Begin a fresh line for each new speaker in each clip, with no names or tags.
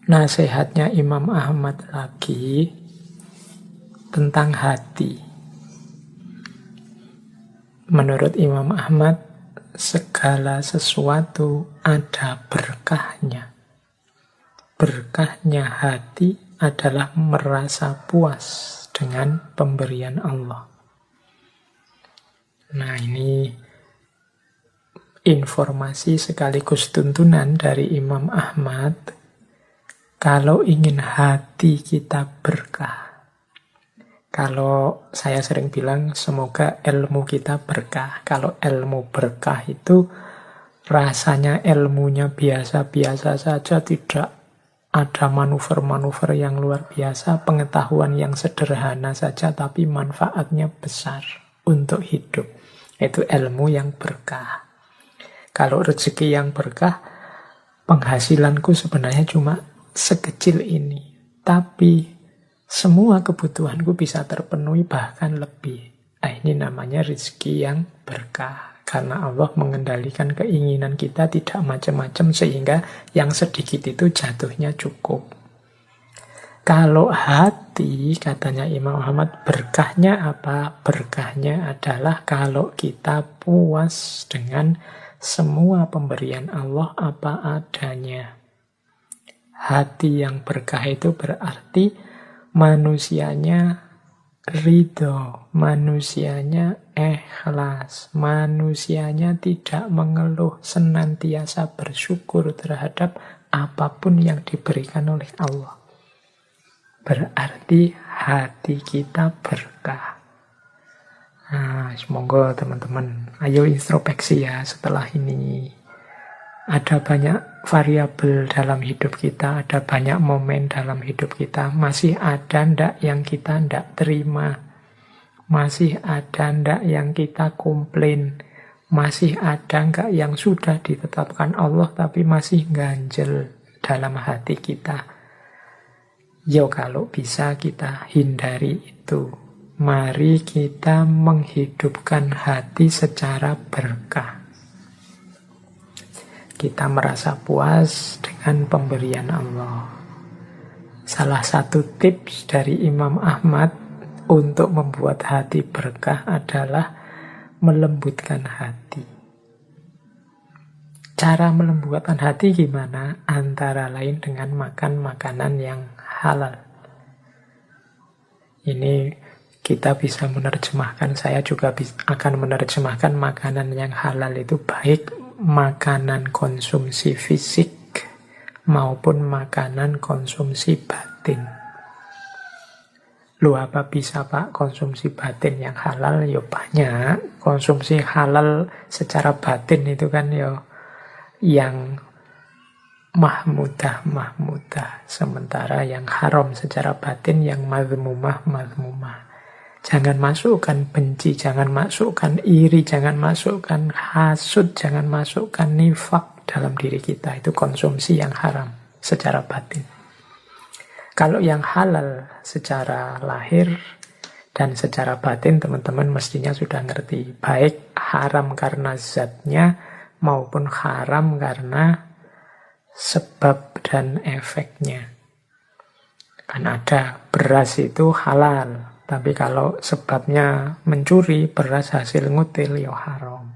Nasihatnya Imam Ahmad lagi tentang hati. Menurut Imam Ahmad, segala sesuatu ada berkahnya. Berkahnya hati adalah merasa puas dengan pemberian Allah. Nah, ini informasi sekaligus tuntunan dari Imam Ahmad. Kalau ingin hati kita berkah, kalau saya sering bilang semoga ilmu kita berkah. Kalau ilmu berkah itu rasanya ilmunya biasa-biasa saja, tidak ada manuver-manuver yang luar biasa, pengetahuan yang sederhana saja, tapi manfaatnya besar untuk hidup. Itu ilmu yang berkah. Kalau rezeki yang berkah, penghasilanku sebenarnya cuma sekecil ini, tapi semua kebutuhanku bisa terpenuhi bahkan lebih. Nah, ini namanya rezeki yang berkah. Karena Allah mengendalikan keinginan kita tidak macam-macam sehingga yang sedikit itu jatuhnya cukup. Kalau hati, katanya Imam Muhammad, berkahnya apa? Berkahnya adalah kalau kita puas dengan semua pemberian Allah apa adanya. Hati yang berkah itu berarti manusianya ridho, manusianya ikhlas, manusianya tidak mengeluh, senantiasa bersyukur terhadap apapun yang diberikan oleh Allah. Berarti hati kita berkah. Nah, semoga teman-teman, ayo introspeksi ya setelah ini. Ada banyak variabel dalam hidup kita, ada banyak momen dalam hidup kita. Masih ada ndak yang kita ndak terima? Masih ada ndak yang kita komplain? Masih ada nggak yang sudah ditetapkan Allah tapi masih ganjel dalam hati kita? Yo, kalau bisa kita hindari itu. Mari kita menghidupkan hati secara berkah. Kita merasa puas dengan pemberian Allah. Salah satu tips dari Imam Ahmad untuk membuat hati berkah adalah melembutkan hati. Cara melembutkan hati gimana? Antara lain dengan makan makanan yang halal. Ini kita bisa menerjemahkan, saya juga akan menerjemahkan makanan yang halal itu baik makanan konsumsi fisik maupun makanan konsumsi batin. Lu apa bisa Pak konsumsi batin yang halal? Ya banyak. Konsumsi halal secara batin itu kan ya yang mahmudah. Sementara yang haram secara batin yang mazmumah. Jangan masukkan benci, jangan masukkan iri, jangan masukkan hasud, jangan masukkan nifak dalam diri kita. Itu konsumsi yang haram secara batin. Kalau yang halal secara lahir dan secara batin, teman-teman mestinya sudah ngerti. Baik haram karena zatnya maupun haram karena sebab dan efeknya. Kan ada beras itu halal. Tapi kalau sebabnya mencuri, beras hasil ngutil, ya haram.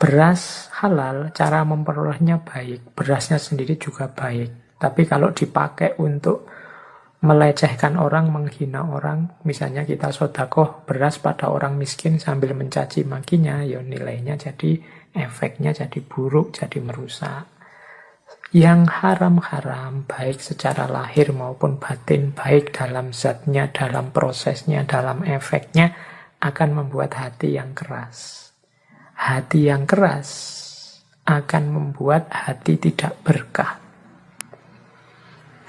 Beras halal, cara memperolehnya baik. Berasnya sendiri juga baik. Tapi kalau dipakai untuk melecehkan orang, menghina orang, misalnya kita sedekah beras pada orang miskin sambil mencaci makinya, ya nilainya jadi, efeknya jadi buruk, jadi merusak. Yang haram-haram, baik secara lahir maupun batin, baik dalam zatnya, dalam prosesnya, dalam efeknya, akan membuat hati yang keras. Hati yang keras akan membuat hati tidak berkah.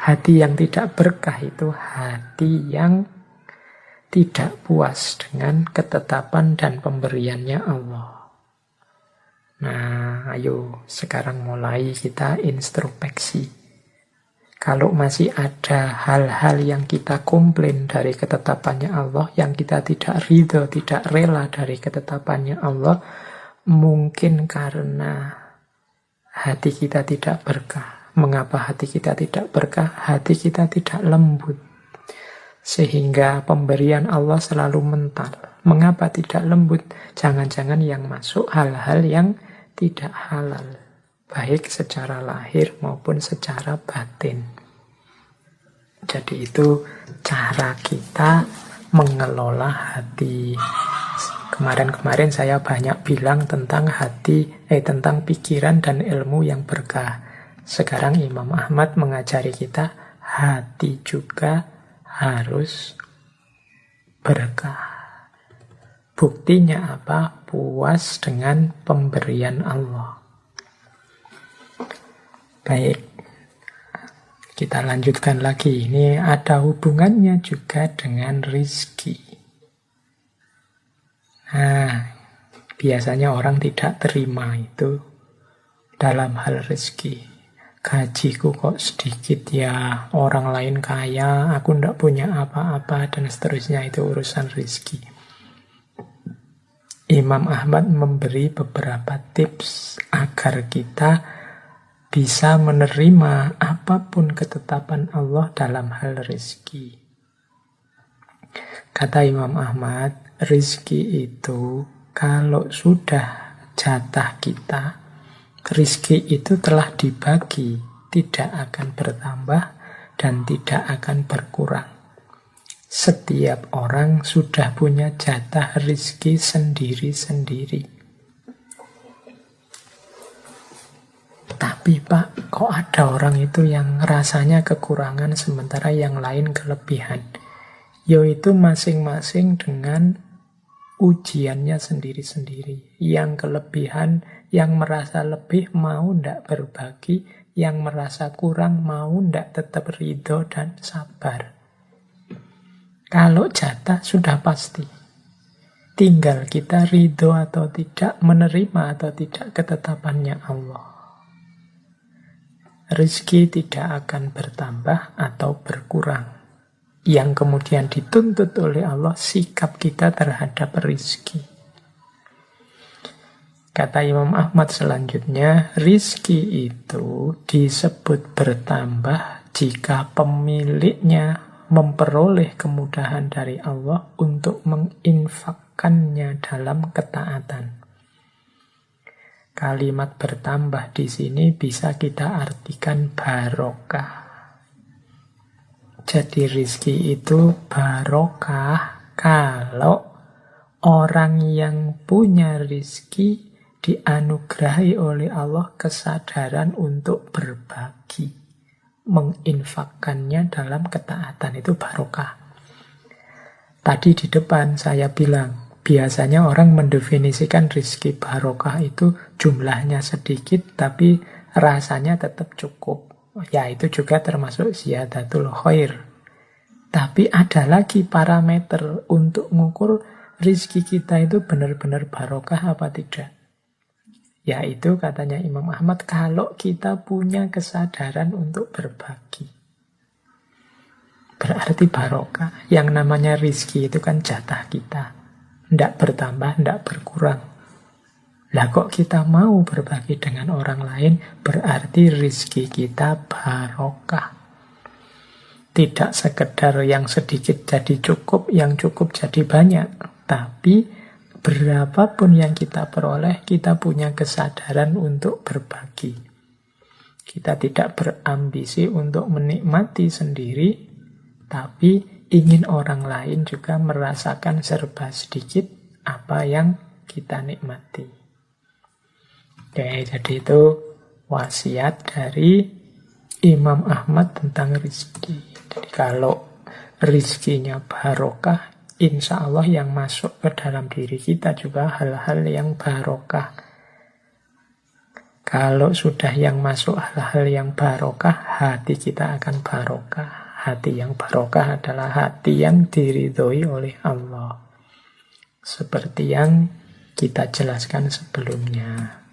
Hati yang tidak berkah itu hati yang tidak puas dengan ketetapan dan pemberiannya Allah. Nah, ayo sekarang mulai kita introspeksi. Kalau masih ada hal-hal yang kita komplain dari ketetapannya Allah, yang kita tidak ridho, tidak rela dari ketetapannya Allah, mungkin karena hati kita tidak berkah. Mengapa hati kita tidak berkah? Hati kita tidak lembut. Sehingga pemberian Allah selalu mental. Mengapa tidak lembut? Jangan-jangan yang masuk hal-hal yang tidak halal. Baik secara lahir maupun secara batin. Jadi itu cara kita mengelola hati. Kemarin-kemarin saya banyak bilang tentang hati, tentang pikiran dan ilmu yang berkah. Sekarang Imam Ahmad mengajari kita hati juga harus berkah. Buktinya apa? Puas dengan pemberian Allah. Baik, kita lanjutkan lagi. Ini ada hubungannya juga dengan rizki. Nah, biasanya orang tidak terima itu dalam hal rizki. Gajiku kok sedikit ya, orang lain kaya, aku ndak punya apa-apa, dan seterusnya. Itu urusan rizki. Imam Ahmad memberi beberapa tips agar kita bisa menerima apapun ketetapan Allah dalam hal rizki. Kata Imam Ahmad, rizki itu kalau sudah jatah kita, rizki itu telah dibagi, tidak akan bertambah dan tidak akan berkurang. Setiap orang sudah punya jatah rizki sendiri-sendiri. Tapi Pak, kok ada orang itu yang rasanya kekurangan sementara yang lain kelebihan? Yaitu masing-masing dengan ujiannya sendiri-sendiri. Yang kelebihan, yang merasa lebih mau ndak berbagi, yang merasa kurang mau ndak tetap ridho dan sabar. Kalau jatah sudah pasti. Tinggal kita ridho atau tidak, menerima atau tidak ketetapannya Allah. Rizki tidak akan bertambah atau berkurang. Yang kemudian dituntut oleh Allah sikap kita terhadap rizki. Kata Imam Ahmad selanjutnya, rizki itu disebut bertambah jika pemiliknya memperoleh kemudahan dari Allah untuk menginfakkannya dalam ketaatan. Kalimat bertambah di sini bisa kita artikan barokah. Jadi rizki itu barokah kalau orang yang punya rizki dianugerahi oleh Allah kesadaran untuk berbagi, menginfakkannya dalam ketaatan. Itu barokah. Tadi di depan saya bilang, biasanya orang mendefinisikan rizki barokah itu jumlahnya sedikit tapi rasanya tetap cukup. Ya itu juga termasuk ziyadatul khair. Tapi ada lagi parameter untuk mengukur rizki kita itu benar-benar barokah apa tidak. Yaitu katanya Imam Ahmad, kalau kita punya kesadaran untuk berbagi. Berarti barokah. Yang namanya rizki itu kan jatah kita. Ndak bertambah, ndak berkurang. Lah kok kita mau berbagi dengan orang lain, berarti rizki kita barokah. Tidak sekedar yang sedikit jadi cukup, yang cukup jadi banyak. Tapi berapapun yang kita peroleh, kita punya kesadaran untuk berbagi. Kita tidak berambisi untuk menikmati sendiri, tapi ingin orang lain juga merasakan serba sedikit apa yang kita nikmati. Oke, jadi itu wasiat dari Imam Ahmad tentang rizki. Jadi kalau rizkinya barokah, insya Allah yang masuk ke dalam diri kita juga hal-hal yang barokah. Kalau sudah yang masuk hal-hal yang barokah, hati kita akan barokah. Hati yang barokah adalah hati yang diridhoi oleh Allah. Seperti yang kita jelaskan sebelumnya.